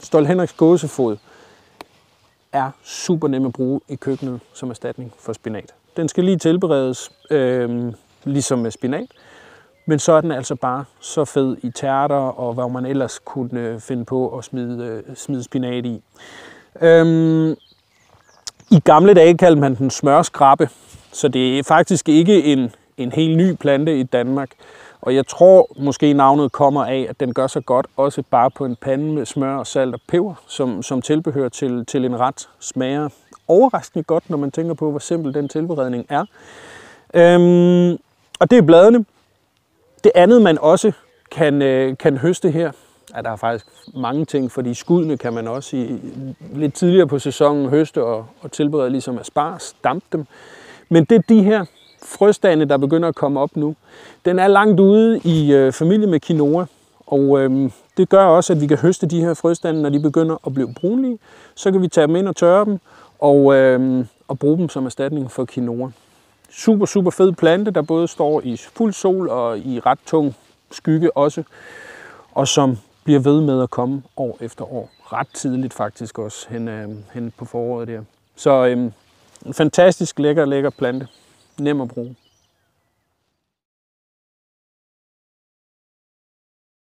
Stolt Henriks gåsefod er super nem at bruge i køkkenet som erstatning for spinat. Den skal lige tilberedes, ligesom med spinat, men så er den altså bare så fed i tærter og hvad man ellers kunne finde på at smide spinat i. I gamle dage kaldte man den smørskrabbe, så det er faktisk ikke en helt ny plante i Danmark. Og jeg tror måske navnet kommer af, at den gør sig godt også bare på en pande med smør og salt og peber, som tilbehør til en ret. Smager overraskende godt, når man tænker på, hvor simpel den tilberedning er. Og det er bladene. Det andet, man også kan høste her, der er faktisk mange ting, fordi skuddene kan man også lidt tidligere på sæsonen høste og tilberede ligesom asparges, dampe dem. Men det er de her frøstande, der begynder at komme op nu. Den er langt ude i familie med quinoa, og det gør også, at vi kan høste de her frøstande, når de begynder at blive brunlige. Så kan vi tage dem ind og tørre dem og bruge dem som erstatning for quinoa. Super, super fed plante, der både står i fuld sol og i ret tung skygge også, og som bliver ved med at komme år efter år. Ret tidligt faktisk også hen på foråret der. Så en fantastisk lækker plante. Nem at bruge.